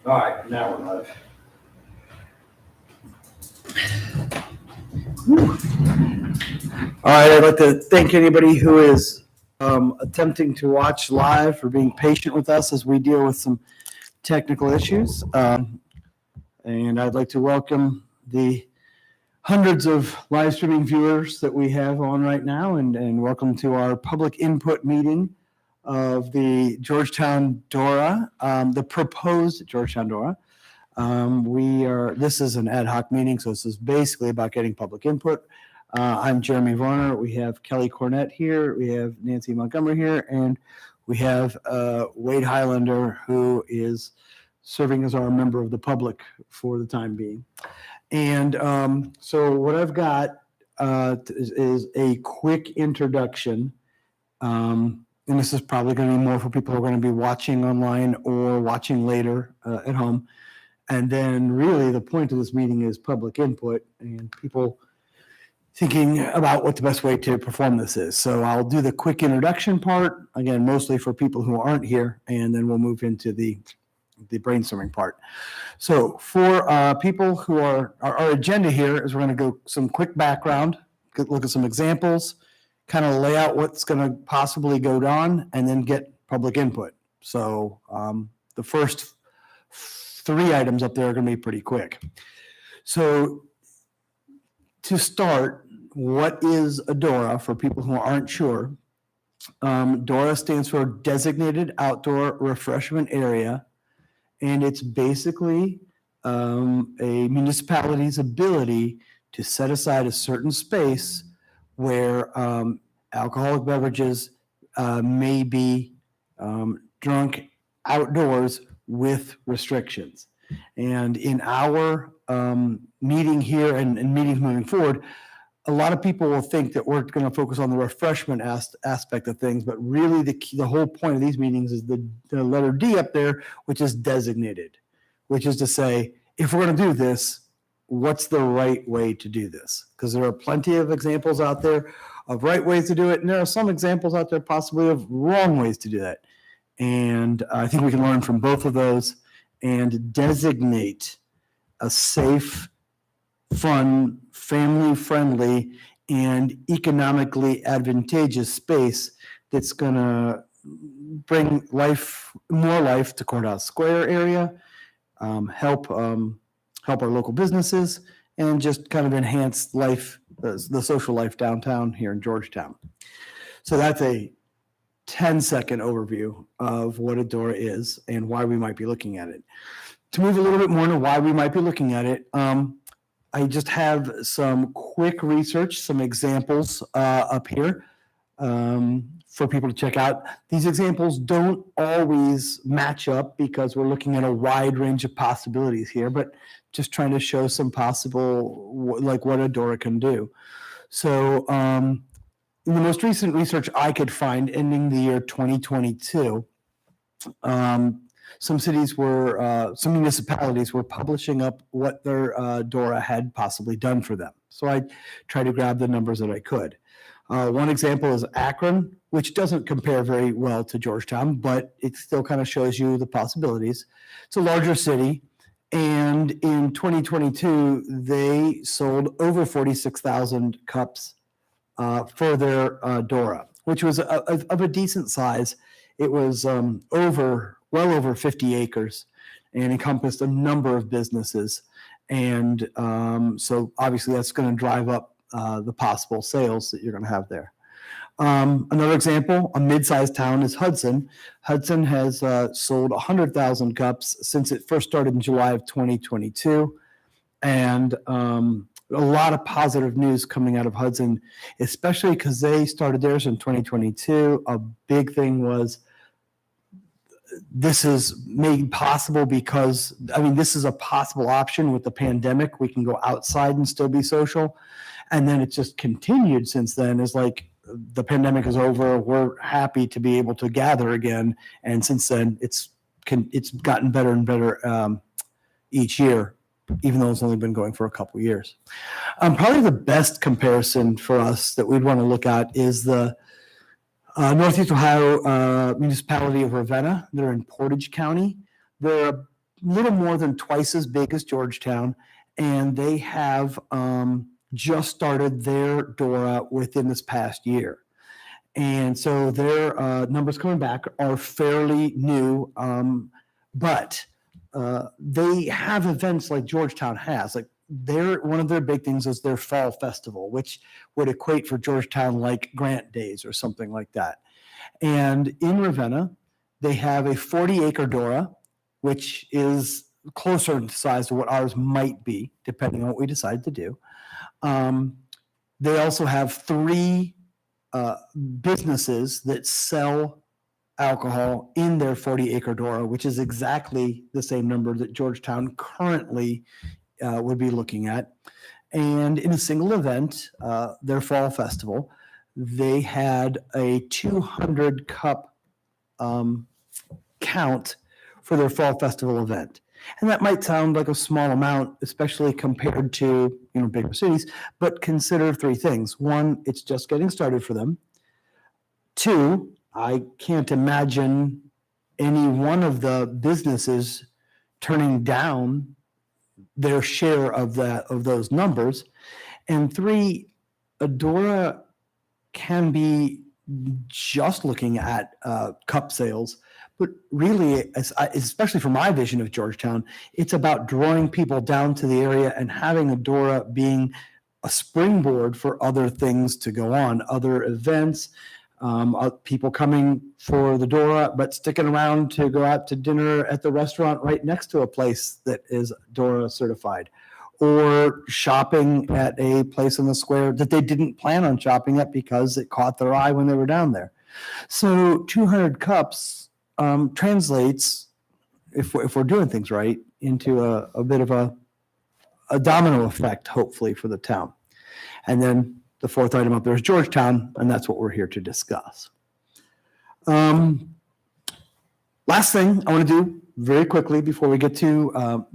All right, now we're live. All right, I'd like to thank anybody who is attempting to watch live for being patient with us as we deal with some technical issues. And I'd like to welcome the hundreds of live streaming viewers that we have on right now, and welcome to our public input meeting of the Georgetown DORA, the proposed Georgetown DORA. This is an ad hoc meeting, so this is basically about getting public input. I'm Jeremy Varner. We have Kelly Cornett here. We have Nancy Montgomery here, and we have Wade Highlander, who is serving as our member of the public for the time being. And so what I've got is a quick introduction. And this is probably going to be more for people who are going to be watching online or watching later at home. And then really the point of this meeting is public input and people thinking about what the best way to perform this is. So I'll do the quick introduction part, again, mostly for people who aren't here, and then we'll move into the brainstorming part. So for people who are, our agenda here is we're going to go some quick background, look at some examples, kind of lay out what's going to possibly go on, and then get public input. So the first 3 items up there are going to be pretty quick. So to start, what is a DORA for people who aren't sure? DORA stands for Designated Outdoor Refreshment Area, and it's basically a municipality's ability to set aside a certain space where alcoholic beverages may be drunk outdoors with restrictions. And in our meeting here and meetings moving forward, a lot of people will think that we're going to focus on the refreshment aspect of things, but really the whole point of these meetings is the letter D up there, which is designated, which is to say, if we're going to do this, what's the right way to do this? Because there are plenty of examples out there of right ways to do it, and there are some examples out there possibly of wrong ways to do that. And I think we can learn from both of those and designate a safe, fun, family-friendly, and economically advantageous space that's going to bring more life to Courthouse Square area, help our local businesses, and just kind of enhance life, the social life downtown here in Georgetown. So that's a 10-second overview of what a DORA is and why we might be looking at it. To move a little bit more into why we might be looking at it, I just have some quick research, some examples up here for people to check out. These examples don't always match up because we're looking at a wide range of possibilities here, but just trying to show some possible, like what a DORA can do. So in the most recent research I could find, ending the year 2022, some municipalities were publishing up what their DORA had possibly done for them. So I tried to grab the numbers that I could. One example is Akron, which doesn't compare very well to Georgetown, but it still kind of shows you the possibilities. It's a larger city, and in 2022, they sold over 46,000 cups for their DORA, which was of a decent size. It was well over 50 acres and encompassed a number of businesses. And so obviously that's going to drive up the possible sales that you're going to have there. Another example, a mid-sized town is Hudson. Hudson has sold 100,000 cups since it first started in July of 2022. And a lot of positive news coming out of Hudson, especially because they started theirs in 2022. A big thing was this is made possible because, this is a possible option with the pandemic. We can go outside and still be social. And then it just continued since then. It's like the pandemic is over. We're happy to be able to gather again. And since then, it's gotten better and better each year, even though it's only been going for a couple years. Probably the best comparison for us that we'd want to look at is the Northeast Ohio municipality of Ravenna. They're in Portage County. They're little more than twice as big as Georgetown, and they have just started their DORA within this past year. And so their numbers coming back are fairly new, but they have events like Georgetown has. Like one of their big things is their fall festival, which would equate for Georgetown like Grant Days or something like that. And in Ravenna, they have a 40-acre DORA, which is closer in size to what ours might be, depending on what we decide to do. They also have 3 businesses that sell alcohol in their 40-acre DORA, which is exactly the same number that Georgetown currently would be looking at. And in a single event, their fall festival, they had a 200 cup count for their fall festival event. And that might sound like a small amount, especially compared to bigger cities, but consider 3 things. 1, it's just getting started for them. 2, I can't imagine any one of the businesses turning down their share of those numbers. And 3, Adora can be just looking at cup sales, but really, especially from my vision of Georgetown, it's about drawing people down to the area and having Adora being a springboard for other things to go on, other events, people coming for the DORA, but sticking around to go out to dinner at the restaurant right next to a place that is DORA certified, or shopping at a place in the square that they didn't plan on shopping at because it caught their eye when they were down there. So 200 cups translates, if we're doing things right, into a bit of a domino effect, hopefully, for the town. And then the 4th item up there is Georgetown, and that's what we're here to discuss. Last thing I want to do very quickly before we get to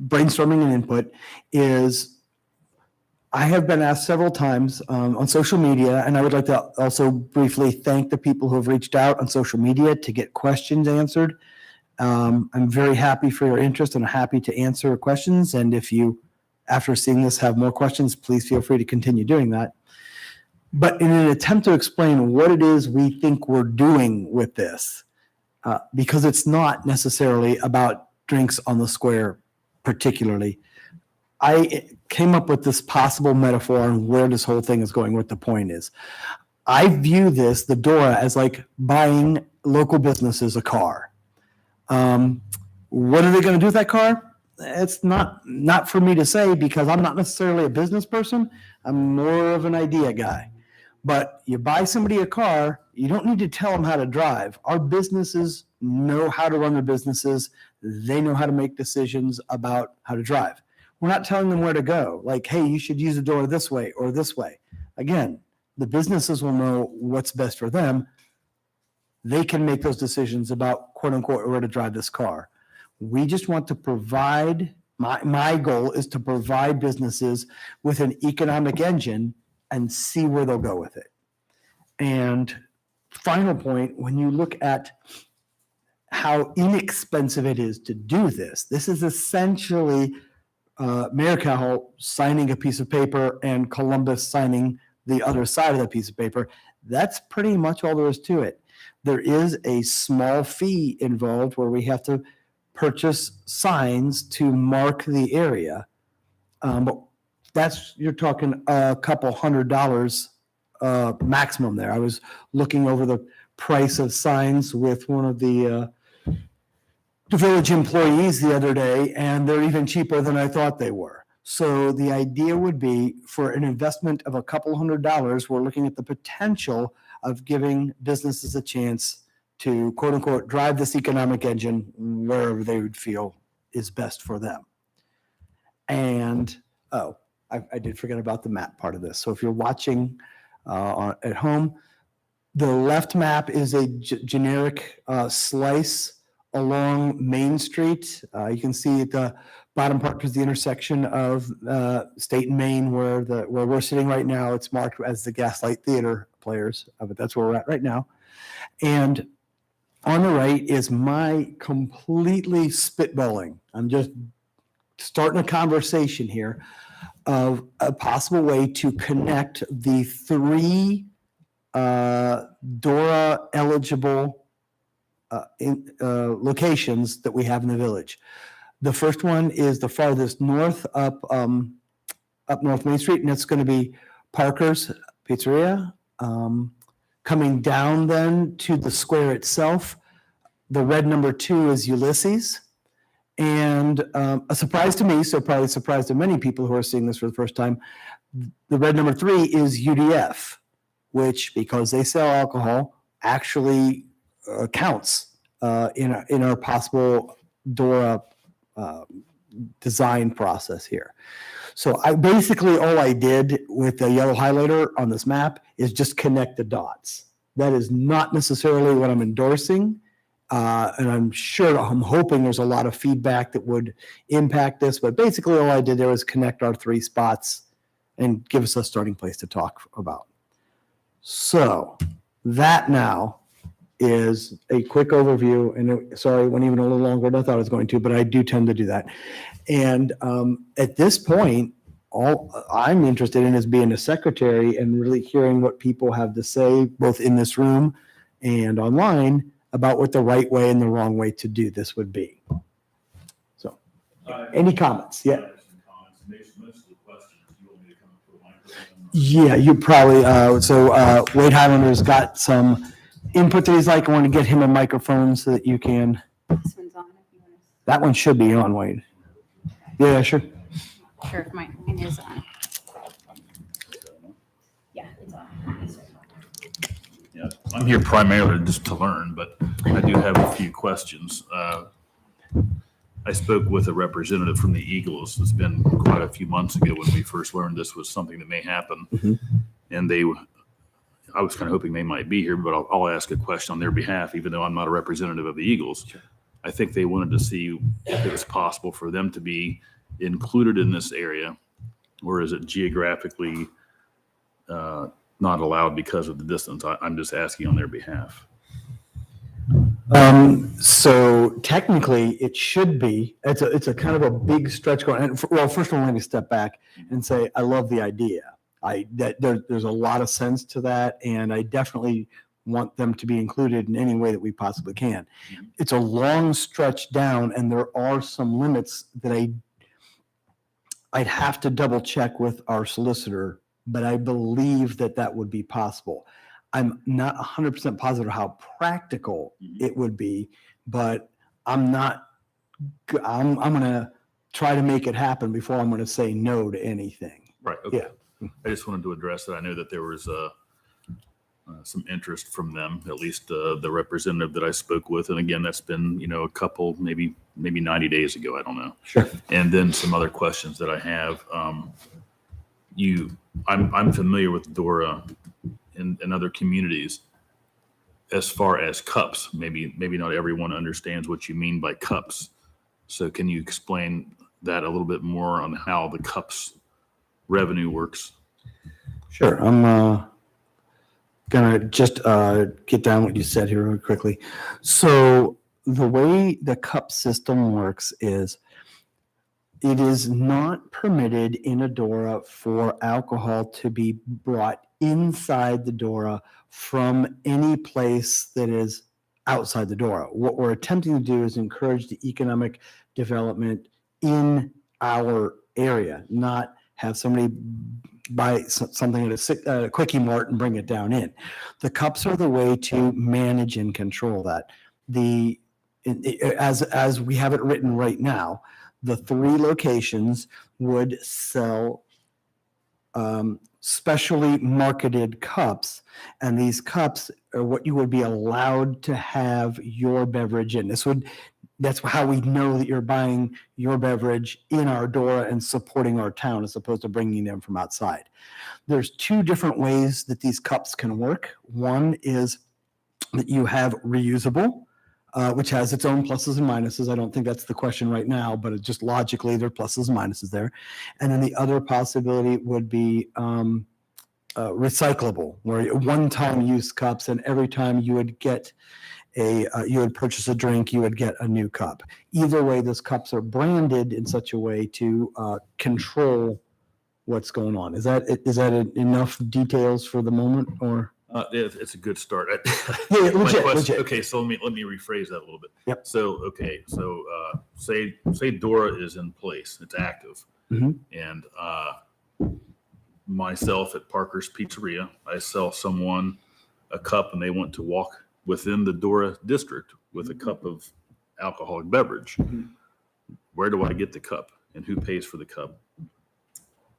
brainstorming and input is I have been asked several times on social media, and I would like to also briefly thank the people who have reached out on social media to get questions answered. I'm very happy for your interest and happy to answer questions. And if you, after seeing this, have more questions, please feel free to continue doing that. But in an attempt to explain what it is we think we're doing with this, because it's not necessarily about drinks on the square particularly, I came up with this possible metaphor on where this whole thing is going, what the point is. I view this, the DORA, as like buying local businesses a car. What are they going to do with that car? It's not for me to say, because I'm not necessarily a business person. I'm more of an idea guy. But you buy somebody a car, you don't need to tell them how to drive. Our businesses know how to run their businesses. They know how to make decisions about how to drive. We're not telling them where to go. Like, hey, you should use the DORA this way or this way. Again, the businesses will know what's best for them. They can make those decisions about, quote unquote, where to drive this car. We just want to provide, my goal is to provide businesses with an economic engine and see where they'll go with it. And final point, when you look at how inexpensive it is to do this, this is essentially Mayor Cowell signing a piece of paper and Columbus signing the other side of the piece of paper. That's pretty much all there is to it. There is a small fee involved where we have to purchase signs to mark the area. But you're talking a couple $100 maximum there. I was looking over the price of signs with one of the village employees the other day, and they're even cheaper than I thought they were. So the idea would be, for an investment of a couple $100, we're looking at the potential of giving businesses a chance to, quote unquote, drive this economic engine wherever they would feel is best for them. And, I did forget about the map part of this. So if you're watching at home, the left map is a generic slice along Main Street. You can see at the bottom part is the intersection of State and Main, where we're sitting right now. It's marked as the Gaslight Theater Players, but that's where we're at right now. And On the right is my completely spitballing. I'm just starting a conversation here of a possible way to connect the three DORA eligible locations that we have in the village. The first one is the farthest north up North Main Street, and it's going to be Parker's Pizzeria. Coming down then to the square itself, the red number 2 is Ulysses. And a surprise to me, so probably a surprise to many people who are seeing this for the first time, the red number 3 is UDF, which, because they sell alcohol, actually counts in our possible DORA design process here. So all I did with the yellow highlighter on this map is just connect the dots. That is not necessarily what I'm endorsing. And I'm hoping there's a lot of feedback that would impact this, but basically all I did there was connect our 3 spots and give us a starting place to talk about. So that now is a quick overview, and sorry, it went even a little longer than I thought it was going to, but I do tend to do that. And at this point, all I'm interested in is being a secretary and really hearing what people have to say, both in this room and online, about what the right way and the wrong way to do this would be. So, any comments? Yeah. Yeah, you probably, Wade Highlander's got some input that he's like. I want to get him a microphone so that you can. This one's on. If you want to. That one should be on, Wade. Yeah, sure. Sure, if mine is on. Yeah, it's on. Yeah, I'm here primarily just to learn, but I do have a few questions. I spoke with a representative from the Eagles. It's been quite a few months ago when we first learned this was something that may happen. Mhm. And I was kind of hoping they might be here, but I'll ask a question on their behalf, even though I'm not a representative of the Eagles. Sure. I think they wanted to see if it was possible for them to be included in this area, or is it geographically not allowed because of the distance? I'm just asking on their behalf. So technically, it should be. It's a kind of a big stretch going. And well, first of all, let me step back and say I love the idea. There's a lot of sense to that, and I definitely want them to be included in any way that we possibly can. It's a long stretch down, and there are some limits that I'd have to double check with our solicitor, but I believe that would be possible. I'm not 100% positive how practical it would be, but I'm going to try to make it happen before I'm going to say no to anything. Right. Okay. Yeah. I just wanted to address that. I know that there was some interest from them, at least the representative that I spoke with. And again, that's been, a couple, maybe 90 days ago. I don't know. Sure. And then some other questions that I have. I'm familiar with DORA in other communities as far as cups. Maybe not everyone understands what you mean by cups. So can you explain that a little bit more on how the cups revenue works? Sure. I'm gonna just get down what you said here really quickly. So the way the cup system works is it is not permitted in a DORA for alcohol to be brought inside the DORA from any place that is outside the DORA. What we're attempting to do is encourage the economic development in our area, not have somebody buy something at a Quickie Mart and bring it down in. The cups are the way to manage and control that. As we have it written right now, the 3 locations would sell specially marketed cups, and these cups are what you would be allowed to have your beverage in. That's how we know that you're buying your beverage in our DORA and supporting our town as opposed to bringing them from outside. There's 2 different ways that these cups can work. One is that you have reusable, which has its own pluses and minuses. I don't think that's the question right now, but it just logically there are pluses and minuses there. And then the other possibility would be recyclable, where one-time use cups, and every time you would get you would purchase a drink, you would get a new cup. Either way, those cups are branded in such a way to control what's going on. Is that enough details for the moment, or? It's a good start. Yeah, My legit, question- legit. Okay, so let me rephrase that a little bit. Yep. So say DORA is in place, it's active, Mhm. and myself at Parker's Pizzeria, I sell someone a cup, and they want to walk within the DORA district with a cup of alcoholic beverage. Mhm. Where do I get the cup, and who pays for the cup?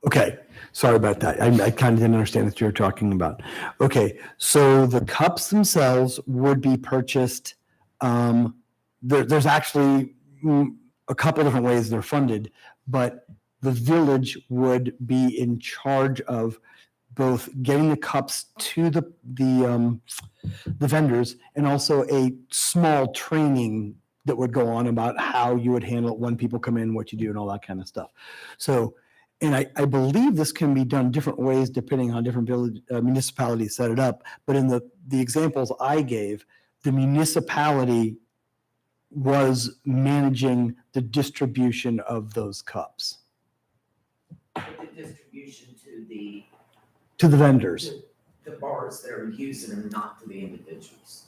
Okay, sorry about that. I kind of didn't understand what you were talking about. Okay, so the cups themselves would be purchased. There's actually a couple different ways they're funded, but the village would be in charge of both getting the cups to the vendors, and also a small training that would go on about how you would handle it when people come in, what you do, and all that kind of stuff. So, and I believe this can be done different ways depending on different village municipalities set it up. But in the examples I gave, the municipality was managing the distribution of those cups The distribution to the vendors. the bars that are using them, not to the individuals.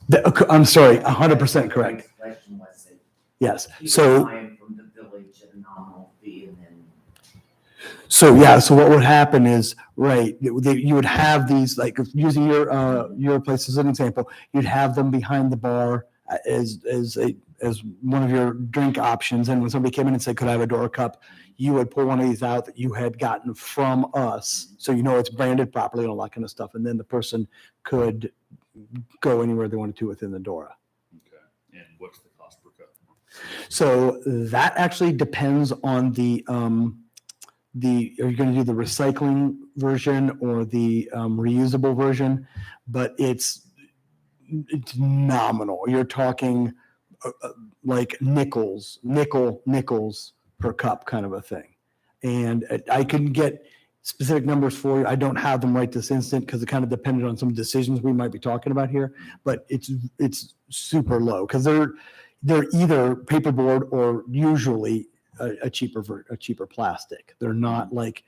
I'm sorry, 100% correct. The question was that Yes. you So, buy them from the village at a nominal fee, and then yeah, so what would happen is, right, you would have these, like, using your place as an example, you'd have them behind the bar as one of your drink options. And when somebody came in and said, could I have a DORA cup? You would pull one of these out that you had gotten from us. So you know it's branded properly and all that kind of stuff. And then the person could go anywhere they wanted to within the DORA. Okay. And what's the cost per cup? So that actually depends on are you going to do the recycling version or the reusable version? But it's nominal. You're talking like nickels per cup kind of a thing. And I can get specific numbers for you. I don't have them right this instant because it kind of depended on some decisions we might be talking about here, but it's super low because they're either paperboard or usually a cheaper plastic. They're not like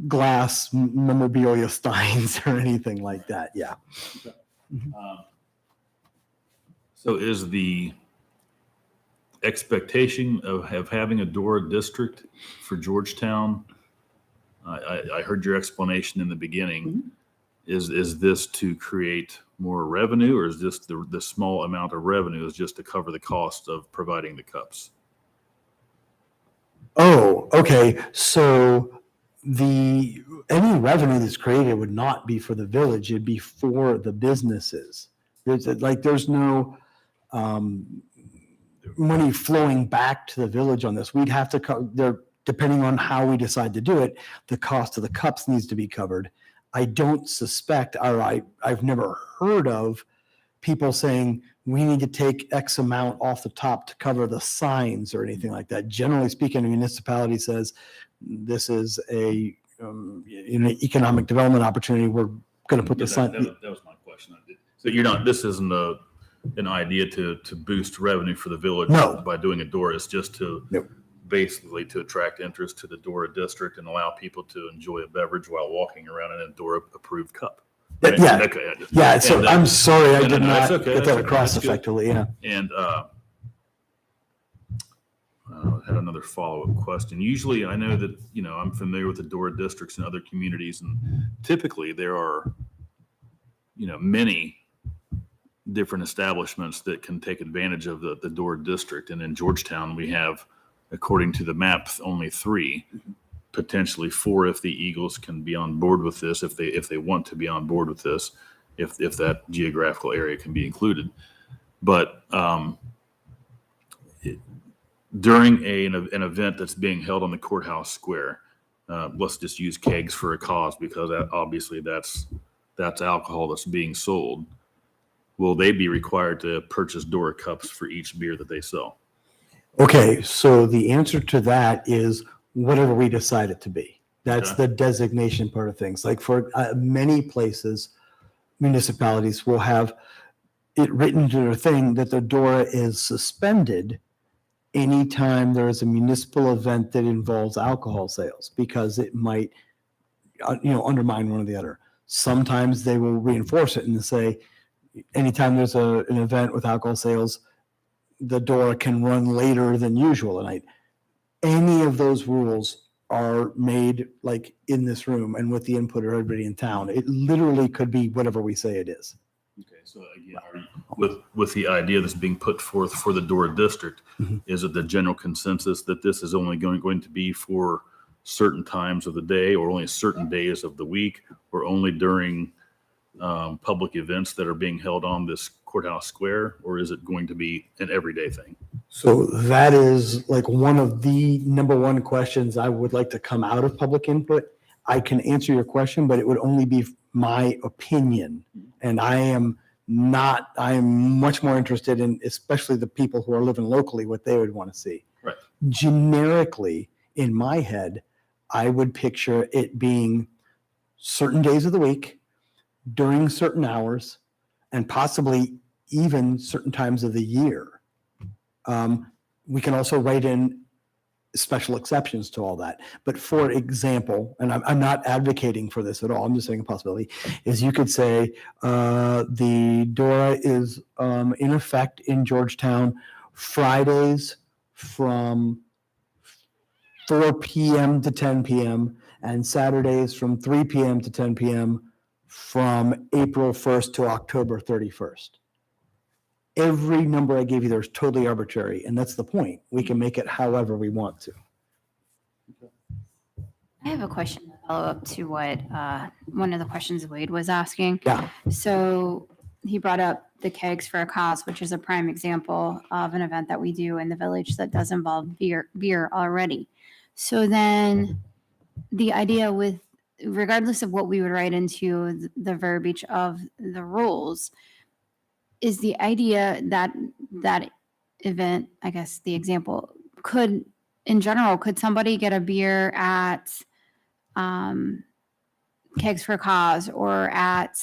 glass memorabilia steins or anything like that. Yeah. So is the expectation of having a DORA district for Georgetown? I heard your explanation in the beginning. Mhm. Is this to create more revenue, or is this the small amount of revenue is just to cover the cost of providing the cups? Oh, okay. So any revenue that's created would not be for the village. It'd be for the businesses. There's no money flowing back to the village on this. We'd have to depending on how we decide to do it, the cost of the cups needs to be covered. I don't suspect, or I've never heard of people saying we need to take X amount off the top to cover the signs or anything like that. Generally speaking, the municipality says this is a economic development opportunity. We're going to put the sign. That was my question. So this isn't an idea to boost revenue for the village No. by doing a DORA. It's just to Nope. basically to attract interest to the DORA district and allow people to enjoy a beverage while walking around in a DORA approved cup. Right? Yeah. Okay. Yeah. So And, I'm sorry I no, did no, not that's okay, get that's that okay, across that's good. effectively. Yeah. And I had another follow-up question. Usually I know that, I'm familiar with the DORA districts in other communities, and typically there are, many different establishments that can take advantage of the DORA district. And in Georgetown, we have, according to the map, only 3, potentially 4 if the Eagles can be on board with this, if they want to be on board with this, if that geographical area can be included. But during an event that's being held on the courthouse square, let's just use kegs for a cause, because obviously that's alcohol that's being sold. Will they be required to purchase DORA cups for each beer that they sell? Okay. So the answer to that is whatever we decide it to be. That's Okay. the designation part of things. Like for many places, municipalities will have it written into their thing that the DORA is suspended anytime there is a municipal event that involves alcohol sales, because it might, undermine one or the other. Sometimes they will reinforce it and say, anytime there's an event with alcohol sales, the DORA can run later than usual at night. Any of those rules are made like in this room and with the input of everybody in town. It literally could be whatever we say it is. Okay, so again, with the idea that's being put forth for the DORA district, Mhm. is it the general consensus that this is only going to be for certain times of the day, or only certain days of the week, or only during public events that are being held on this courthouse square, or is it going to be an everyday thing? So that is like one of the number one questions I would like to come out of public input. I can answer your question, but it would only be my opinion. And I am much more interested in, especially the people who are living locally, what they would want to see. Right. Generically, in my head, I would picture it being certain days of the week, during certain hours, and possibly even certain times of the year. We can also write in special exceptions to all that. But for example, and I'm not advocating for this at all, I'm just saying a possibility, is you could say the DORA is in effect in Georgetown Fridays from 4 p.m. to 10 p.m. and Saturdays from 3 p.m. to 10 p.m. from April 1st to October 31st. Every number I gave you there is totally arbitrary, and that's the point. We can make it however we want to. I have a question to follow up to what one of the questions Wade was asking. Yeah. So he brought up the Kegs for a Cause, which is a prime example of an event that we do in the village that does involve beer already. So then the idea with, regardless of what we would write into the verbiage of the rules, is the idea that that event, I guess the example, could somebody get a beer at Kegs for a Cause, or at,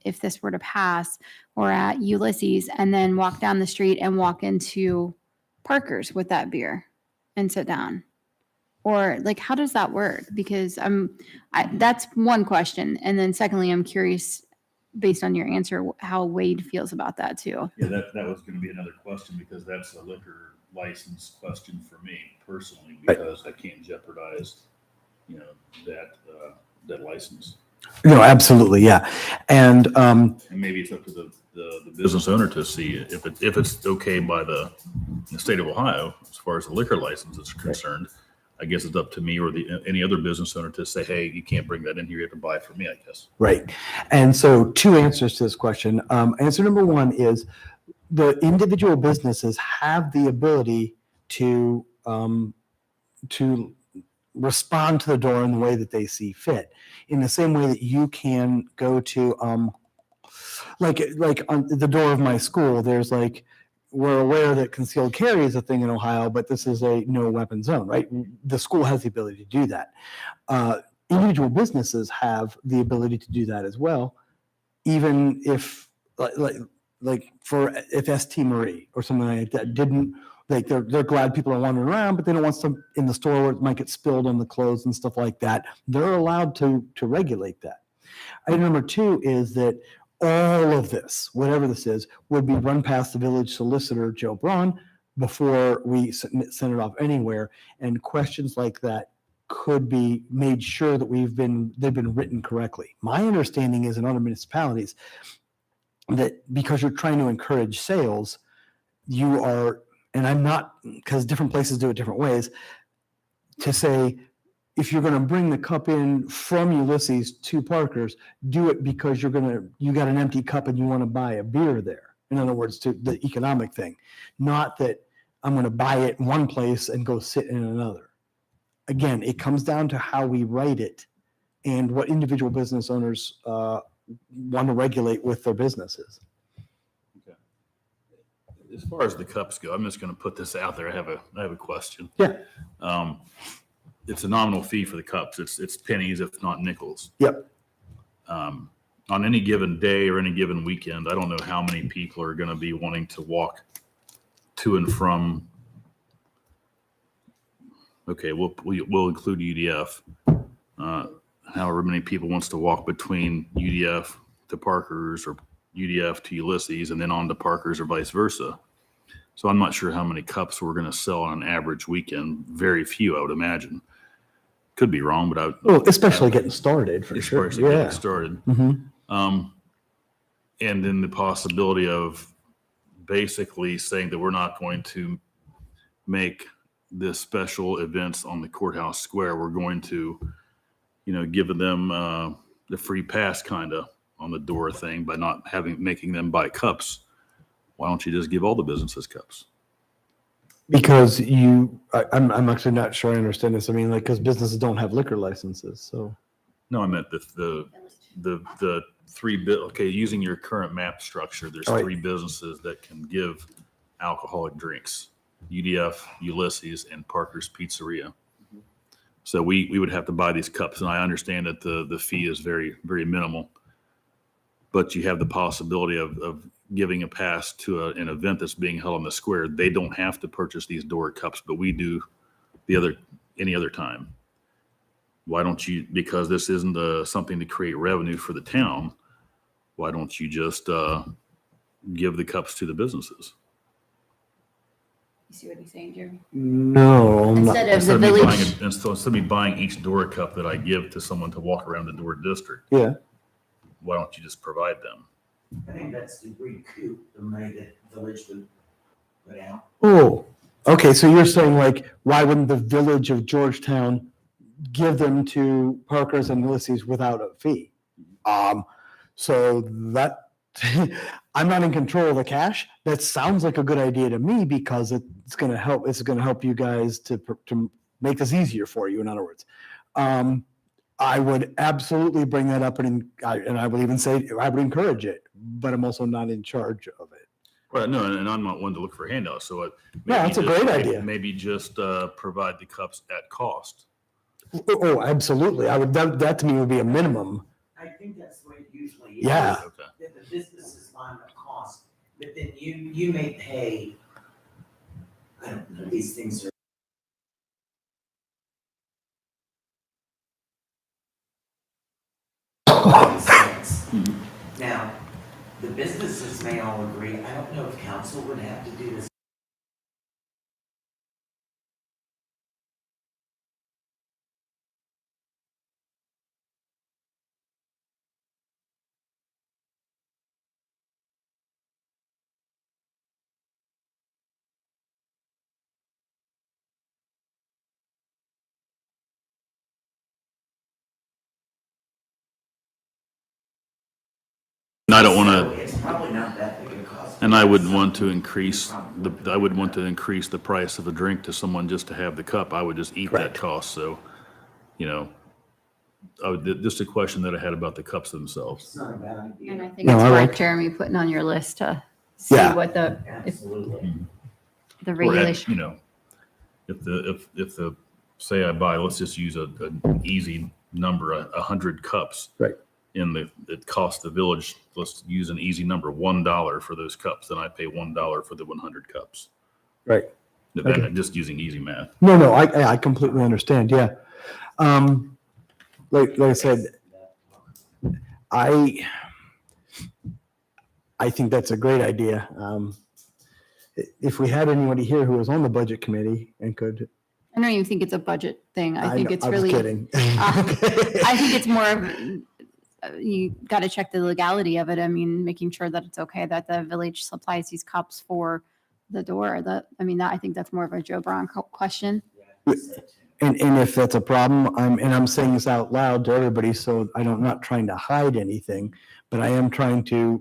if this were to pass, or at Ulysses, and then walk down the street and walk into Parker's with that beer and sit down? Or like, how does that work? Because that's one question. And then secondly, I'm curious, based on your answer, how Wade feels about that too. Yeah, that was going to be another question, because that's a liquor license question for me personally, because I can't jeopardize, that license. No, absolutely, yeah. And And maybe it's up to the business owner to see if it's okay by the state of Ohio as far as the liquor license is concerned. I guess it's up to me or any other business owner to say, hey, you can't bring that in here. You have to buy it from me, I guess. right. And so two answers to this question. Answer number one is the individual businesses have the ability to respond to the DORA in the way that they see fit. In the same way that you can go to, like on the door of my school, there's like, we're aware that concealed carry is a thing in Ohio, but this is a no weapon zone, right? The school has the ability to do that. Individual businesses have the ability to do that as well, even if, if ST Marie or something like that didn't, like they're glad people are wandering around, but they don't want some in the store where it might get spilled on the clothes and stuff like that. They're allowed to regulate that. Item number two is that all of this, whatever this is, would be run past the village solicitor, Joe Braun, before we send it off anywhere. And questions like that could be made sure that they've been written correctly. My understanding is in other municipalities that because you're trying to encourage sales, you are, and I'm not, because different places do it different ways, to say, if you're going to bring the cup in from Ulysses to Parker's, do it because you got an empty cup and you want to buy a beer there. In other words, to the economic thing, not that I'm going to buy it in one place and go sit in another. Again, it comes down to how we write it and what individual business owners want to regulate with their businesses. Okay. As far as the cups go, I'm just going to put this out there. I have a question. Yeah. It's a nominal fee for the cups. It's pennies, if not nickels. Yep. on any given day or any given weekend, I don't know how many people are going to be wanting to walk to and from. Okay, we'll include UDF. However many people wants to walk between UDF to Parker's or UDF to Ulysses and then on to Parker's or vice versa. So I'm not sure how many cups we're going to sell on an average weekend. Very few, I would imagine. Could be wrong, but Well, especially getting started for sure. especially Yeah. getting started. Mm-hmm. And then the possibility of basically saying that we're not going to make this special events on the courthouse square. We're going to, give them the free pass kind of on the door thing by not making them buy cups. Why don't you just give all the businesses cups? Because I'm actually not sure I understand this. I mean, like, because businesses don't have liquor licenses, so. No, I meant the three okay, using your current map structure, there's Right. 3 businesses that can give alcoholic drinks: UDF, Ulysses, and Parker's Pizzeria. So we would have to buy these cups, and I understand that the fee is very, very minimal, but you have the possibility of giving a pass to an event that's being held on the square. They don't have to purchase these DORA cups, but we do any other time. Why don't you, because this isn't something to create revenue for the town, why don't you just give the cups to the businesses? You see what he's saying, Jeremy? No, I'm not. Instead of the Instead of me village, instead of me buying each DORA cup that I give to someone to walk around the DORA district, Yeah. why don't you just provide them? I think that's to recoup the money that the village would put out. Oh, okay. So you're saying, like, why wouldn't the village of Georgetown give them to Parker's and Ulysses without a fee? So that I'm not in control of the cash. That sounds like a good idea to me because it's going to help. It's going to help you guys to make this easier for you. In other words, I would absolutely bring that up, and I would even say I would encourage it. But I'm also not in charge of it. Well, no, and I'm not one to look for handouts. So No, that's a great idea. Maybe just provide the cups at cost. Oh, absolutely. I would. That to me would be a minimum. I think that's the way it usually is. Yeah. Okay. That the businesses find the cost, but then you may pay, I don't know, these things are. Now, the businesses may all agree, I don't know if council would have to do this. And I don't want So to. it's probably not that big a cost. And I wouldn't want to increase the price of a drink to someone just to have the cup. I would just eat Right. that cost. So, just a question that I had about the cups themselves. It's not a bad idea. and I think No, it's I worth like- Jeremy putting on your list to see Yeah. what the Absolutely. the Or at, regulation. if the say I buy, let's just use an easy number, 100 cups. Right. It costs the village, let's use an easy number, $1 for those cups. Then I pay $1 for the 100 cups. Right. Okay. Just using easy math. No, I completely understand. Yeah. Like I said, I think that's a great idea. If we had anybody here who was on the budget committee and could, I don't even think it's a budget thing. I think know, it's I was really, kidding. I think it's more of, you got to check the legality of it. I mean, making sure that it's okay that the village supplies these cups for the door. I think that's more of a Joe Brown question. And if that's a problem, I'm saying this out loud to everybody, so I'm not trying to hide anything, but I am trying to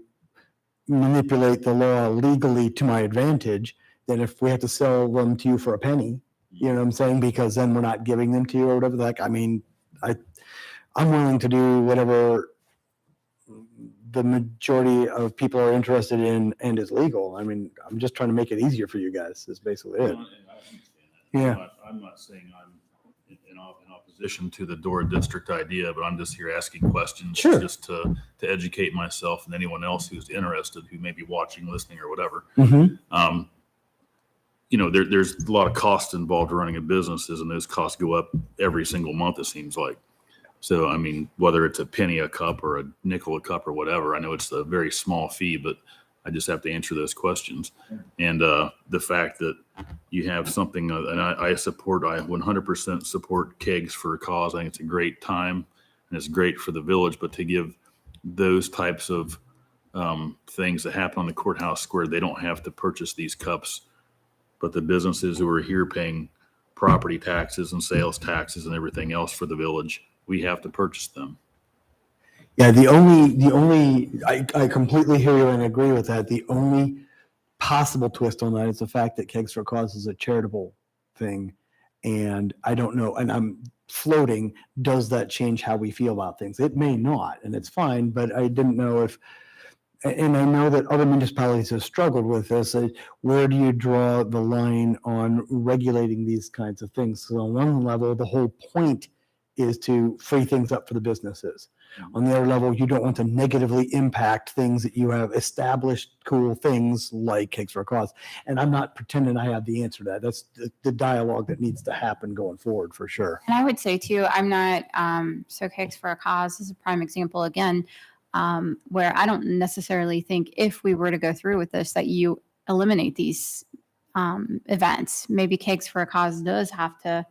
manipulate the law legally to my advantage. That if we have to sell them to you for a penny, you know what I'm saying? Because then we're not giving them to you or whatever. Like, I mean, I'm willing to do whatever the majority of people are interested in and is legal. I mean, I'm just trying to make it easier for you guys, is basically it. I understand that. Yeah. I'm not saying I'm in opposition to the DORA district idea, but I'm just here asking questions. Sure. Just to educate myself and anyone else who's interested, who may be watching, listening, or whatever. Mm-hmm. There's a lot of costs involved running a business, and those costs go up every single month, it seems like. So, I mean, whether it's a penny a cup or a nickel a cup or whatever, I know it's a very small fee, but I just have to answer those questions. And the fact that you have something, and I 100% support Kegs for a Cause. I think it's a great time and it's great for the village, but to give those types of things that happen on the courthouse square, they don't have to purchase these cups, but the businesses who are here paying property taxes and sales taxes and everything else for the village, we have to purchase them. Yeah, I completely hear you and agree with that. The only possible twist on that is the fact that Kegs for a Cause is a charitable thing. And I don't know, and I'm floating, does that change how we feel about things? It may not, and it's fine, but I didn't know if, and I know that other municipalities have struggled with this. Where do you draw the line on regulating these kinds of things? So on one level, the whole point is to free things up for the businesses. On the other level, you don't want to negatively impact things that you have established cool things like Kegs for a Cause. And I'm not pretending I have the answer to that. That's the dialogue that needs to happen going forward for sure. And I would say too, I'm not, so Kegs for a Cause is a prime example again, where I don't necessarily think if we were to go through with this, that you eliminate these events. Maybe Kegs for a Cause does have to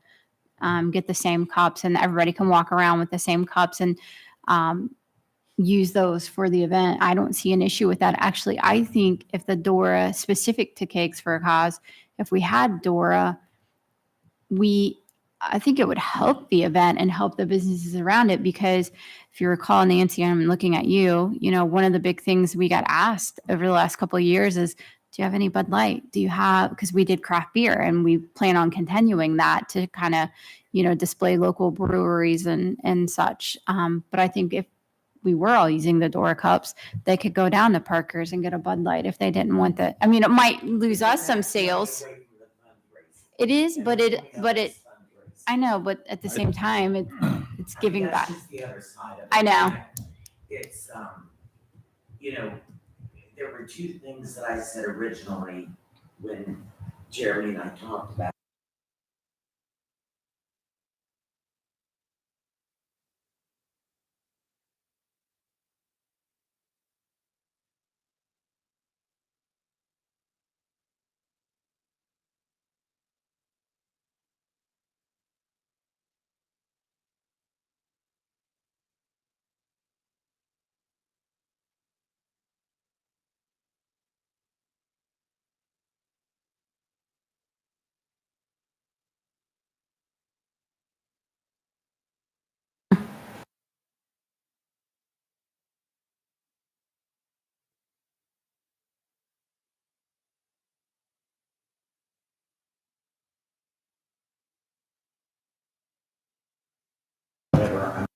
get the same cups and everybody can walk around with the same cups and use those for the event. I don't see an issue with that. Actually, I think if the DORA specific to Kegs for a Cause, if we had DORA, I think it would help the event and help the businesses around it, because if you recall, Nancy, I'm looking at you, one of the big things we got asked over the last couple of years is, do you have any Bud Light? Do you have, because we did craft beer and we plan on continuing that to kind of, display local breweries and such. But I think if we were all using the DORA cups, they could go down to Parker's and get a Bud Light if they didn't want that. I mean, it might lose us some sales. It is, but I know, but at the same time, it's giving back. That's just the other side of it. I know. It's, there were two things that I said originally when Jeremy and I talked about. Whatever,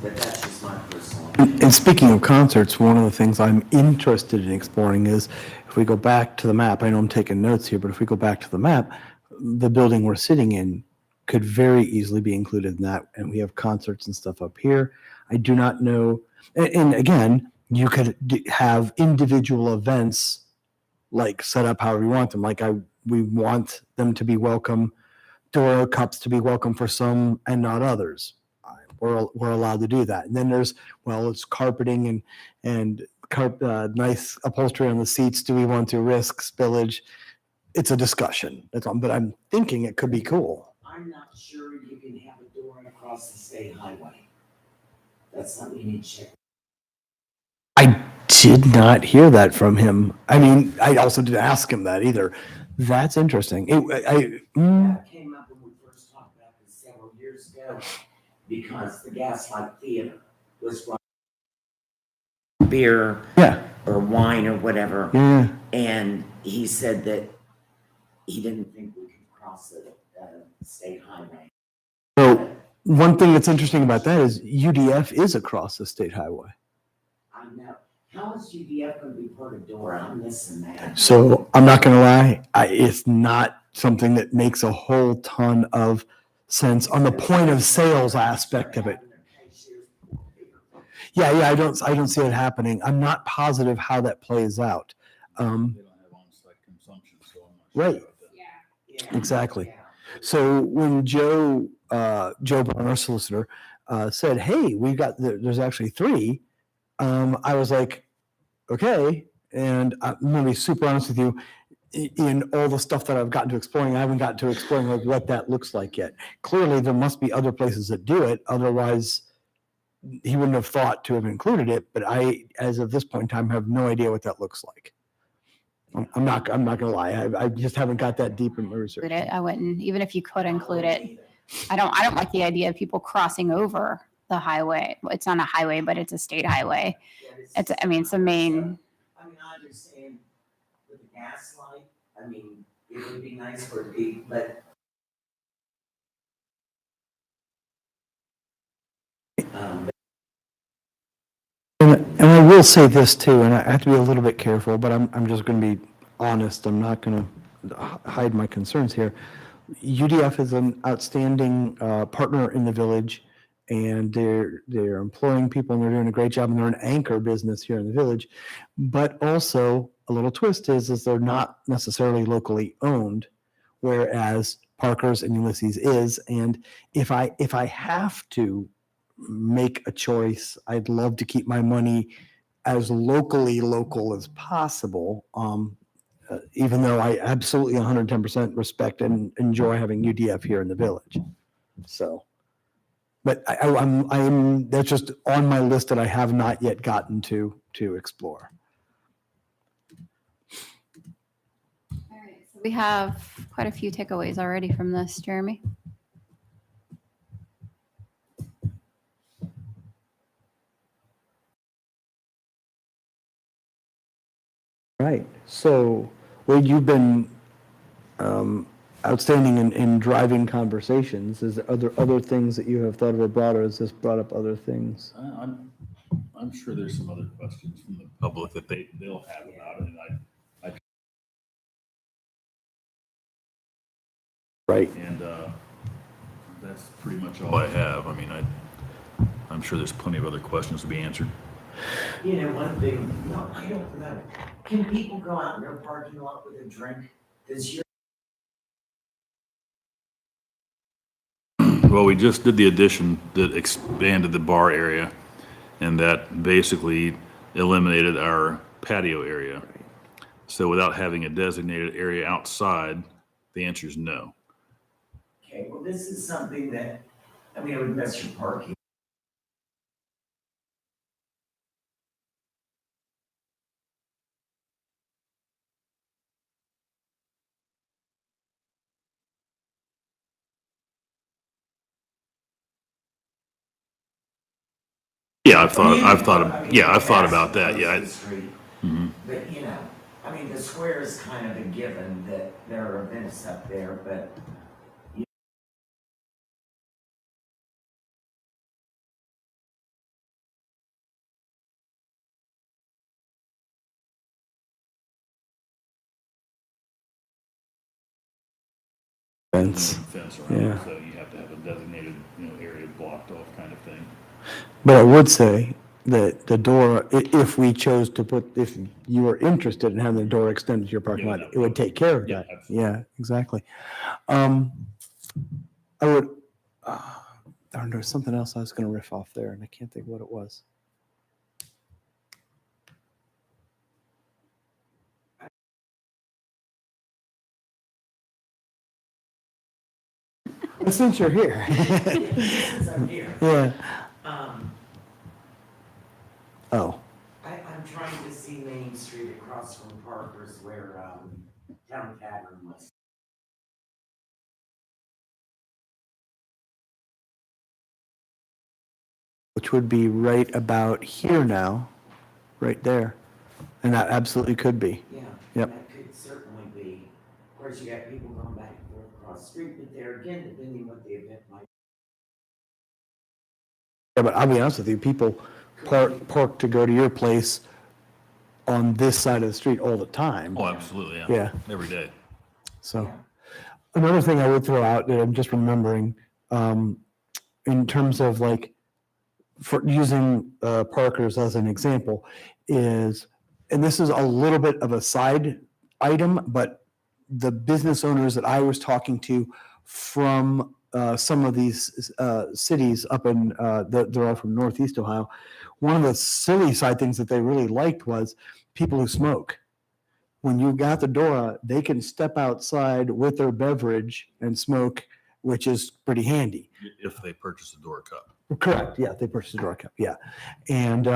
but that's just my personal. And speaking of concerts, one of the things I'm interested in exploring is if we go back to the map, I know I'm taking notes here, but if we go back to the map, the building we're sitting in could very easily be included in that. And we have concerts and stuff up here. I do not know. And again, you could have individual events like set up however you want them. Like we want them to be welcome, DORA cups to be welcome for some and not others. We're allowed to do that. And then there's, it's carpeting and nice upholstery on the seats. Do we want to risk spillage? It's a discussion. That's all. But I'm thinking it could be cool. I'm not sure you can have a door across the state highway. That's something you need to check. I did not hear that from him. I mean, I also didn't ask him that either. That's interesting. That came up when we first talked about this several years ago, because the Gaslight Theater was beer or wine or whatever. Yeah. And he said that he didn't think we could cross the state highway. So one thing that's interesting about that is UDF is across the state highway. I know. How is UDF going to be part of DORA? I'm missing that. So I'm not going to lie. It's not something that makes a whole ton of sense on the point of sales aspect of it. Yeah, I don't see it happening. I'm not positive how that plays out. They don't have on-site consumption, so I'm not sure Right. about that. Yeah. Exactly. Yeah. So when Joe Brown, our solicitor, said, "Hey, there's actually 3," I was like, "Okay." And I'm going to be super honest with you. In all the stuff that I've gotten to exploring, I haven't gotten to exploring like what that looks like yet. Clearly, there must be other places that do it. Otherwise, he wouldn't have thought to have included it. But I, as of this point in time, have no idea what that looks like. I'm not going to lie. I just haven't got that deep in my research. Include it. I wouldn't, even if you could include it. I don't like the idea of people crossing over the highway. It's not a highway, but it's a state highway. It's the main. I mean, I understand with the gas light, I mean, it would be nice for it to be, but. And I will say this too, and I have to be a little bit careful, but I'm just going to be honest. I'm not going to hide my concerns here. UDF is an outstanding partner in the village, and they're employing people, and they're doing a great job, and they're an anchor business here in the village. But also, a little twist is they're not necessarily locally owned, whereas Parker's and Ulysses is. And if I have to make a choice, I'd love to keep my money as locally local as possible. Even though I absolutely 110% respect and enjoy having UDF here in the village. So, but I'm that's just on my list that I have not yet gotten to explore. All right, so we have quite a few takeaways already from this, Jeremy. Right. So, well, you've been outstanding in driving conversations. Is there other things that you have thought of or brought, or has this brought up other things? I'm sure there's some other questions from the public that they'll have about it, and Right. that's pretty much all I have. I mean, I'm sure there's plenty of other questions to be answered. You know, one thing, no, I don't know. Can people go out in their parking lot with a drink? Does your Well, we just did the addition that expanded the bar area, and that basically eliminated our patio area. So without having a designated area outside, the answer is no. Okay, well, this is something that, I mean, it would mess your parking. Yeah, I've thought about that. Yeah. Mhm. But, you know, I mean, the square is kind of a given that there are events up there, but. Fence. Fence around, Yeah. so you have to have a designated, area blocked off kind of thing. But I would say that the door, if we chose to if you were interested in having the door extended to your parking Yeah, lot, that it would take care of Yeah, that. absolutely. Yeah, exactly. I would, darn, there's something else I was going to riff off there, and I can't think what it was. Since you're here. Since I'm here, Yeah. I'm Oh, trying to see Main Street across from Parker's where, Town Tavern was. which would be right about here now, right there. And that absolutely could be. Yeah. Yep. That could certainly be. Of course, you got people going back and forth across the street, but there again, depending what the event might Yeah, but I'll be honest with you, people park to go to your place on this side of the street all the time. Oh, absolutely, yeah. Yeah. Every day. So, Yeah. Another thing I would throw out that I'm just remembering, in terms of like, for using Parker's as an example, is, and this is a little bit of a side item, but the business owners that I was talking to from some of these cities up in, they're all from Northeast Ohio, one of the silly side things that they really liked was people who smoke. When you got the DORA, they can step outside with their beverage and smoke, which is pretty handy. If they purchase a Dora cup. Correct. Yeah, they purchased a door cup. Yeah, and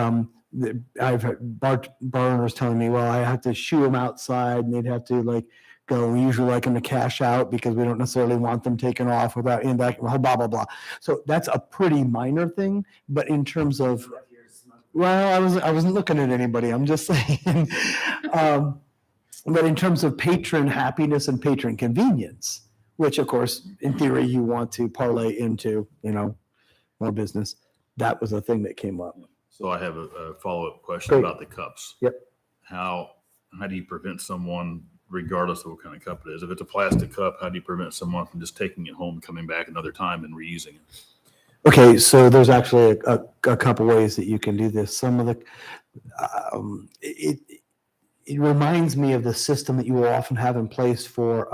I've had bar owners telling me, well, I have to shoo them outside, and they'd have to like go. We usually like them to cash out because we don't necessarily want them taken off without in back. Blah blah blah. So that's a pretty minor thing, but in terms of, well, I wasn't looking at anybody. I'm just saying. But in terms of patron happiness and patron convenience, which of course, in theory, you want to parlay into, more business. That was a thing that came up. So I have a follow-up question Great. about the cups. Yep. How do you prevent someone, regardless of what kind of cup it is, if it's a plastic cup, how do you prevent someone from just taking it home, coming back another time and reusing it? Okay, so there's actually a couple ways that you can do this. Some of the, it reminds me of the system that you will often have in place for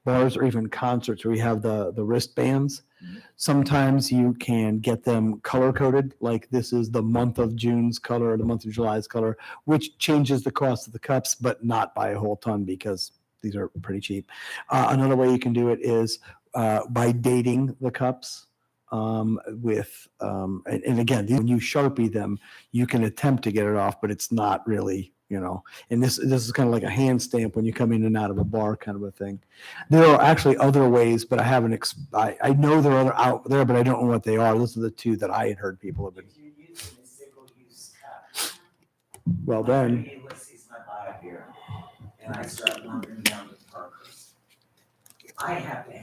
bars or even concerts where you have the wristbands. Mhm. Sometimes you can get them color coded, like this is the month of June's color or the month of July's color, which changes the cost of the cups, but not by a whole ton because these are pretty cheap. Another way you can do it is by dating the cups. With and again, when you Sharpie them, you can attempt to get it off, but it's not really, and this is kind of like a hand stamp when you come in and out of a bar kind of a thing. There are actually other ways, but I haven't, I know there are other out there, but I don't know what they are. Those are the two that I had heard people have been. If you're using a single-use cup. Well, then, Ulysses my bio here, and I start wandering down to Parker's. I have to.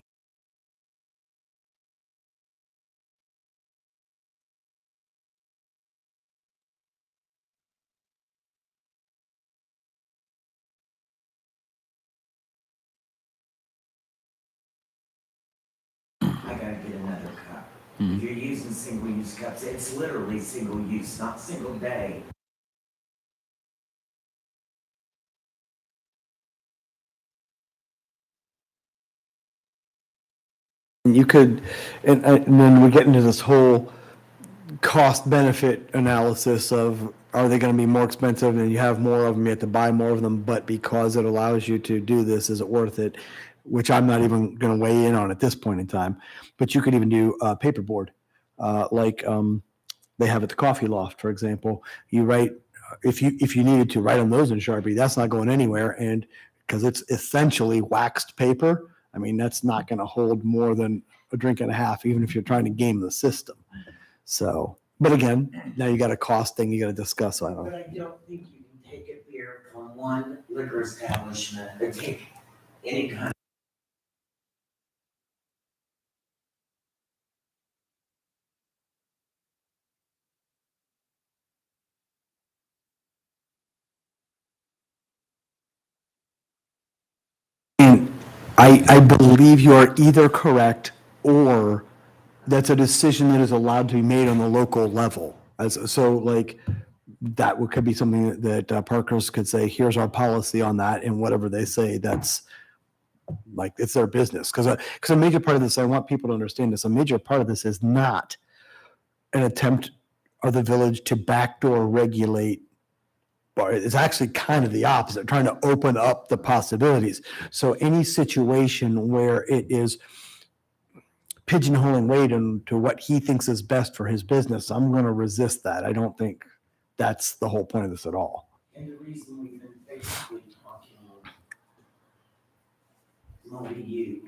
I gotta get another cup. Mhm. If you're using single-use cups, it's literally single-use, not single day. you could, and then we get into this whole cost benefit analysis of, are they going to be more expensive and you have more of them, you have to buy more of them, but because it allows you to do this, is it worth it? Which I'm not even going to weigh in on at this point in time. But you could even do paperboard, like they have at the Coffee Loft, for example. You write, if you needed to write on those in Sharpie, that's not going anywhere, and because it's essentially waxed paper. I mean, that's not going to hold more than a drink and a half, even if you're trying to game the system. So, but again, now you got a cost thing you got to discuss. So I don't But know. I don't think you can take a beer from one liquor establishment, or take any kind. And I believe you are either correct or that's a decision that is allowed to be made on the local level. So like that could be something that Parker's could say, here's our policy on that, and whatever they say, that's like, it's their business. Because a major part of this, I want people to understand this, a major part of this is not an attempt of the village to backdoor regulate bar. It's actually kind of the opposite, trying to open up the possibilities. So any situation where it is pigeonholing Wade into what he thinks is best for his business, I'm going to resist that. I don't think that's the whole point of this at all. And the reason we've been basically talking more to you.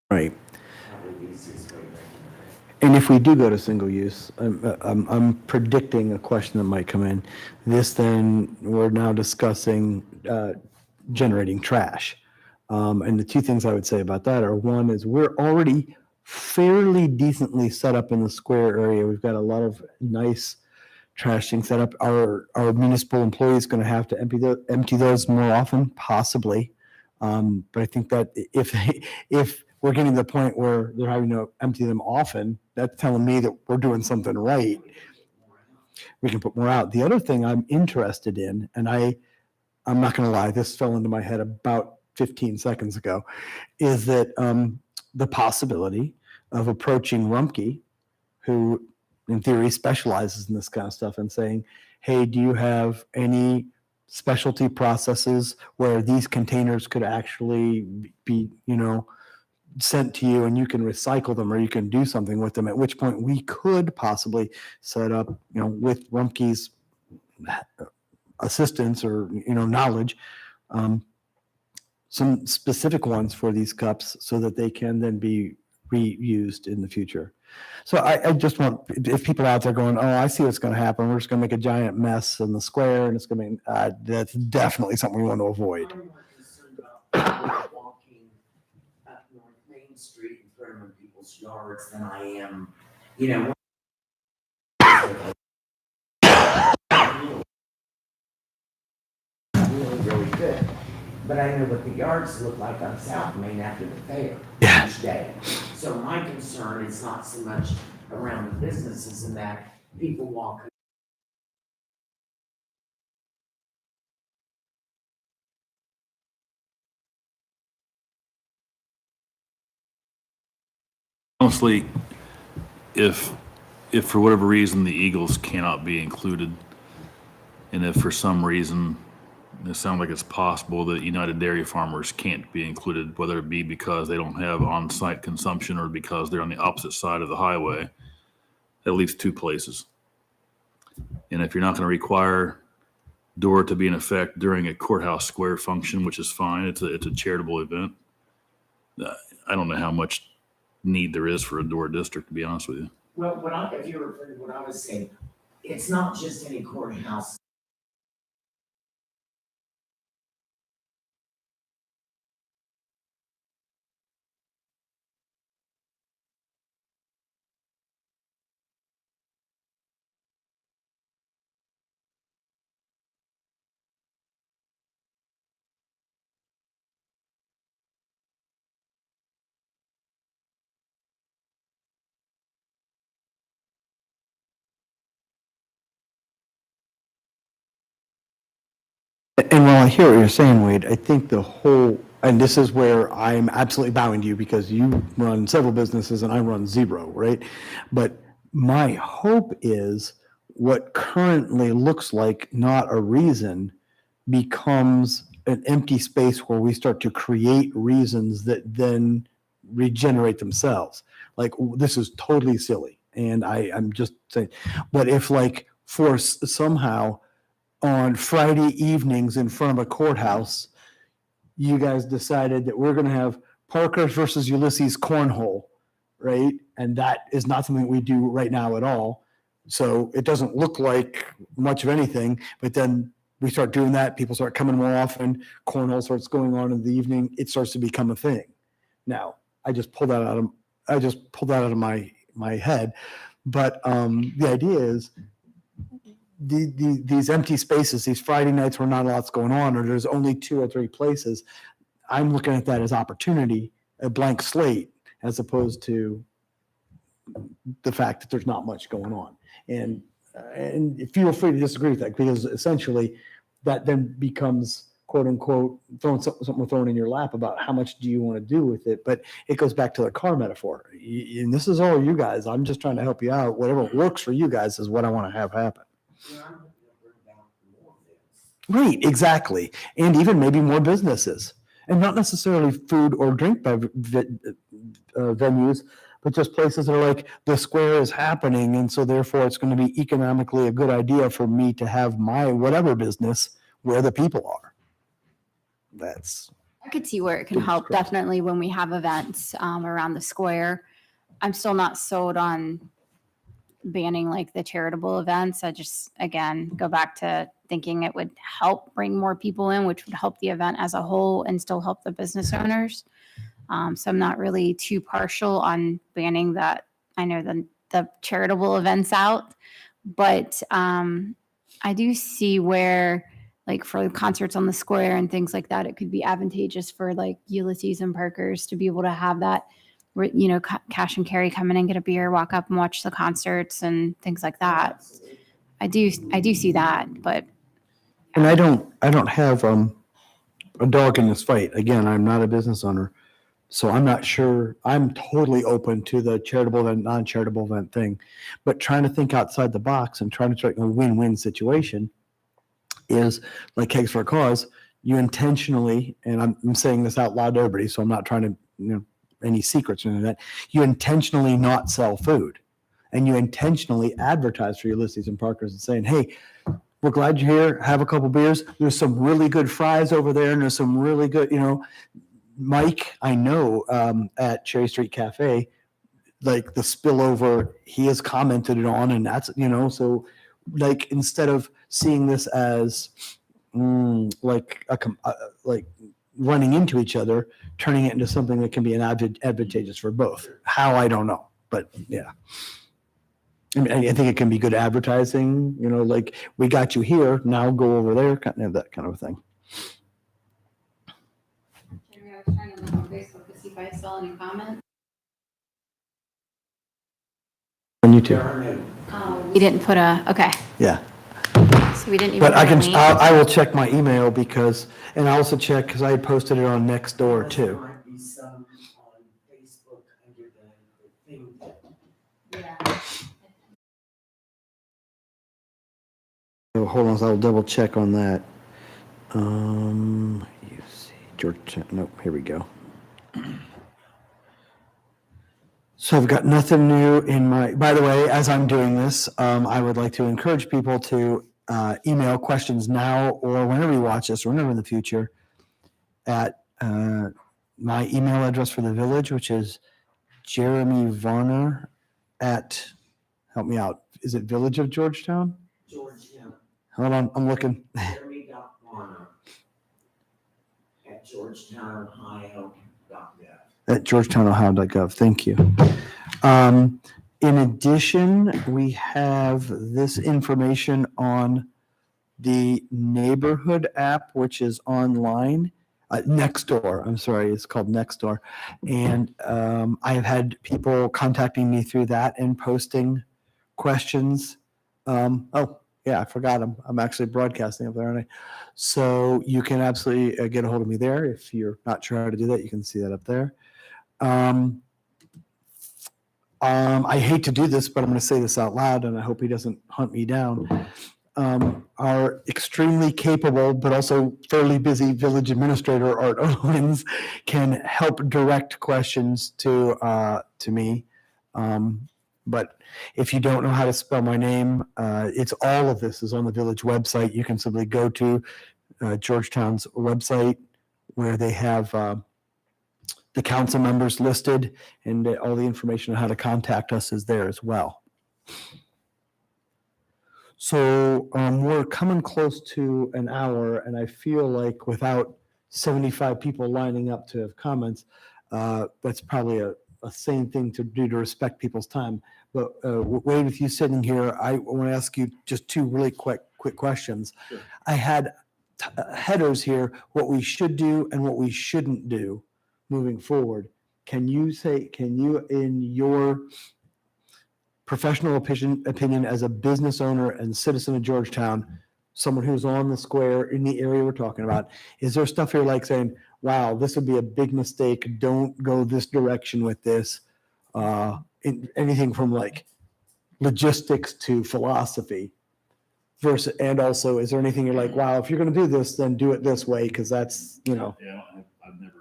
Right. Probably the easiest way to recommend And if we do go to single use, I'm predicting a question that might come in. We're now discussing generating trash. And the two things I would say about that are, one is we're already fairly decently set up in the square area. We've got a lot of nice trash things set up. Our municipal employees going to have to empty those more often, possibly. But I think that if we're getting to the point where they're having to empty them often, that's telling me that we're doing something right. We can put more out. The other thing I'm interested in, and I'm not going to lie, this fell into my head about 15 seconds ago, is that the possibility of approaching Rumpke, who in theory specializes in this kind of stuff, and saying, hey, do you have any specialty processes where these containers could actually be, sent to you and you can recycle them or you can do something with them, at which point we could possibly set up, with Rumpke's assistance or, knowledge, some specific ones for these cups so that they can then be reused in the future. So I just want, if people out there going, oh, I see what's going to happen, we're just going to make a giant mess in the square and it's going to be, that's definitely something we want to avoid. I'm more concerned about people walking up North Main Street and throwing in people's yards than I am, really, really good. But I know what the yards look like on South Main after the fair Yeah. each day. So my concern is not so much around the businesses and that people walk. Honestly, if for whatever reason the Eagles cannot be included, and if for some reason it sounds like it's possible that United Dairy Farmers can't be included, whether it be because they don't have on-site consumption or because they're on the opposite side of the highway, that leaves two places. And if you're not going to require DORA to be in effect during a courthouse square function, which is fine, it's a charitable event. I don't know how much need there is for a DORA district, to be honest with you. Well, if you're referring to what I was saying, it's not just any courthouse. And while I hear what you're saying, Wade, I think and this is where I'm absolutely bowing to you because you run several businesses and I run zero, right? But my hope is what currently looks like not a reason becomes an empty space where we start to create reasons that then regenerate themselves. Like, this is totally silly. And I'm just saying, but if like somehow on Friday evenings in front of a courthouse, you guys decided that we're going to have Parker versus Ulysses cornhole, right? And that is not something we do right now at all. So it doesn't look like much of anything, but then we start doing that. People start coming more often. Cornhole starts going on in the evening. It starts to become a thing. Now, I just pulled that out of my head. But the idea is, these empty spaces, these Friday nights where not a lot's going on, or there's only 2 or 3 places, I'm looking at that as opportunity, a blank slate, as opposed to the fact that there's not much going on. And feel free to disagree with that, because essentially that then becomes, quote unquote, something thrown in your lap about how much do you want to do with it. But it goes back to the car metaphor. And this is all you guys. I'm just trying to help you out. Whatever works for you guys is what I want to have happen. Right, exactly. And even maybe more businesses, and not necessarily food or drink venues, but just places that are like, the square is happening, and so therefore it's going to be economically a good idea for me to have my whatever business where the people are. I could see where it can Fingers help crossed. definitely when we have events around the square. I'm still not sold on banning like the charitable events. I just, again, go back to thinking it would help bring more people in, which would help the event as a whole and still help the business owners. So I'm not really too partial on banning that. I know the charitable events out, but I do see where, like for concerts on the square and things like that, it could be advantageous for like Ulysses and Parkers to be able to have that, cash and carry, come in and get a beer, walk up and watch the concerts and things like that. Absolutely. I do see that, but And I don't have a dog in this fight. Again, I'm not a business owner, so I'm not sure. I'm totally open to the charitable and non-charitable event thing, but trying to think outside the box and trying to try a win-win situation is like Kegs for a Cause. You intentionally, and I'm saying this out loud to everybody, so I'm not trying to, any secrets or anything like that. You intentionally not sell food, and you intentionally advertise for Ulysses and Parkers and saying, "Hey, we're glad you're here. Have a couple beers. There's some really good fries over there, and there's some really good, Mike, I know at Cherry Street Cafe, like the spillover, he has commented it on, and that's, so like instead of seeing this as like like running into each other, turning it into something that can be advantageous for both. How, I don't know, but yeah. I think it can be good advertising, like we got you here, now go over there, kind of that kind of thing. I was trying to look on Facebook to see if I saw any comments. On YouTube, There are no. We didn't put okay. yeah. So we didn't even. But I put a can, link. I will check my email and I also check because I had posted it on Nextdoor There too. might be some on Facebook under the thing that Yeah. So hold on, I'll double check on that. You see, George, nope, here we go. So I've got nothing new in by the way, as I'm doing this, I would like to encourage people to email questions now or whenever you watch this or whenever in the future at my email address for the village, which is Jeremy Varner at, help me out, is it Village of Georgetown? Georgetown, Hold on, I'm looking. Jeremy.Bonner at georgetownohio.gov. At georgetownohio.gov. Thank you. In addition, we have this information on the neighborhood app, which is online. Nextdoor, I'm sorry, it's called Nextdoor. And I have had people contacting me through that and posting questions. Oh, yeah, I forgot I'm actually broadcasting up there, aren't I? So you can absolutely get a hold of me there. If you're not sure how to do that, you can see that up there. I hate to do this, but I'm going to say this out loud, and I hope he doesn't hunt me down. Our extremely capable, but also fairly busy village administrator, Art Owens, can help direct questions to me. But if you don't know how to spell my name, it's all of this is on the village website. You can simply go to Georgetown's website where they have the council members listed, and all the information on how to contact us is there as well. So we're coming close to an hour, and I feel like without 75 people lining up to have comments, that's probably a sane thing to do to respect people's time. But Wade, with you sitting here, I want to ask you just two really quick questions. Sure. I had headers here, what we should do and what we shouldn't do moving forward. Can you, in your professional opinion as a business owner and citizen of Georgetown, someone who's on the square in the area we're talking about, is there stuff here like saying, wow, this would be a big mistake, don't go this direction with this, anything from like logistics to philosophy? Versus, and also, is there anything you're like, wow, if you're going to do this, then do it this way, because that's, Yeah, I've never,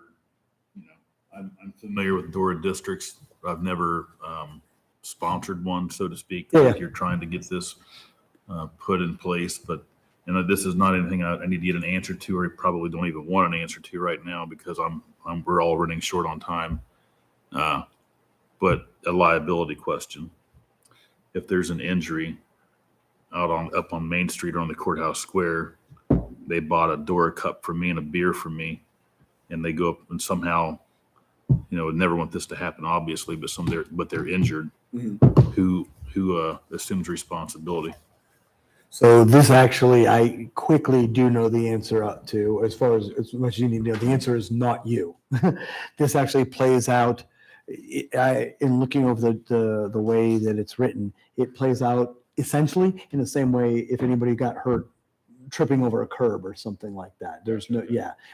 I'm familiar with DORA districts. I've never sponsored one, so to speak. Yeah. Like you're trying to get this put in place, but And that this is not anything I need to get an answer to, or probably don't even want an answer to right now because we're all running short on time. But a liability question. If there's an injury up on Main Street or on the courthouse square, they bought a Dora cup for me and a beer for me, and they go up and somehow, would never want this to happen, obviously, but they're injured. Mhm. Who assumes responsibility? So this actually, I quickly do know the answer to, as far as much as you need to know. The answer is not you. This actually plays out, in looking over the way that it's written, it plays out essentially in the same way if anybody got hurt tripping over a curb or something like that. There's no,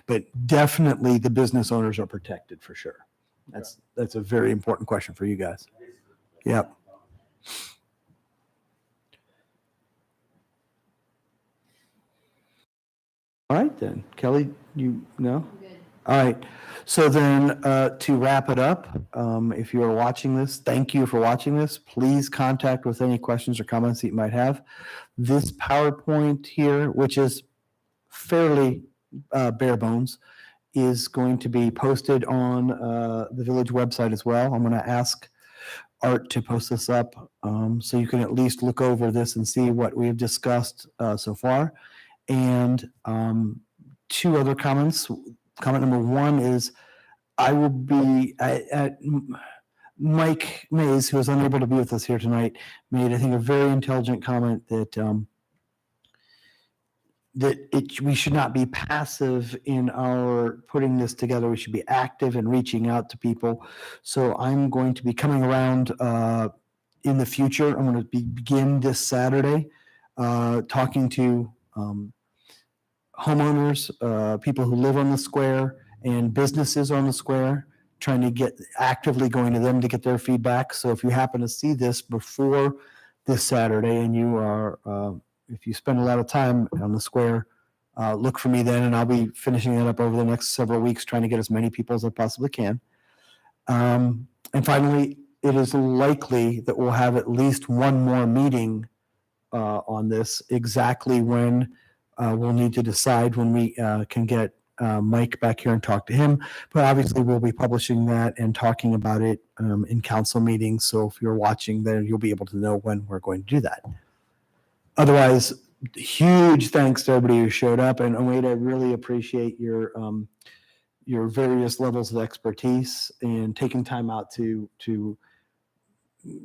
but definitely the business owners are protected for sure. That's a very important question for you guys. Yep. All right then, Kelly, you know? All right. So then, to wrap it up, if you are watching this, thank you for watching this. Please contact with any questions or comments that you might have. This PowerPoint here, which is fairly bare bones, is going to be posted on the village website as well. I'm going to ask Art to post this up so you can at least look over this and see what we have discussed so far. And two other comments. Comment number one is I will be at Mike Mays, who is unable to be with us here tonight, made, I think, a very intelligent comment that we should not be passive in our putting this together. We should be active and reaching out to people. So I'm going to be coming around in the future. I'm going to begin this Saturday talking to homeowners, people who live on the square, and businesses on the square, trying to get actively going to them to get their feedback. So if you happen to see this before this Saturday and you are, if you spend a lot of time on the square, look for me then, and I'll be finishing it up over the next several weeks, trying to get as many people as I possibly can. And finally, it is likely that we'll have at least one more meeting on this. Exactly when we'll need to decide when we can get Mike back here and talk to him. But obviously, we'll be publishing that and talking about it in council meetings. So if you're watching there, you'll be able to know when we're going to do that. Otherwise, huge thanks to everybody who showed up. And Wade, I really appreciate your various levels of expertise and taking time out to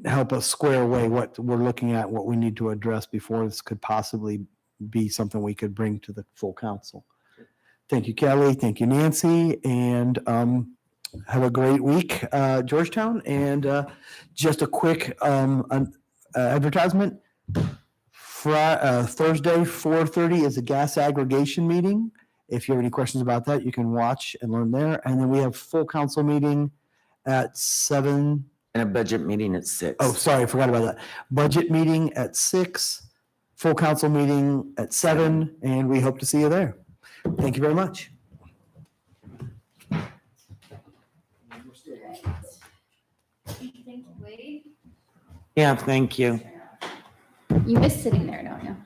help us square away what we're looking at, what we need to address before this could possibly be something we could bring to the full council. Thank you, Kelly. Thank you, Nancy. And have a great week, Georgetown. And just a quick advertisement. Thursday, 4:30 is a gas aggregation meeting. If you have any questions about that, you can watch and learn there. And then we have full council meeting at 7. And a budget meeting at 6. Oh, sorry, I forgot about that. Budget meeting at 6, full council meeting at 7, and we hope to see you there. Thank you very much. Thank you, Wade. Yeah, thank you. You miss sitting there, don't you?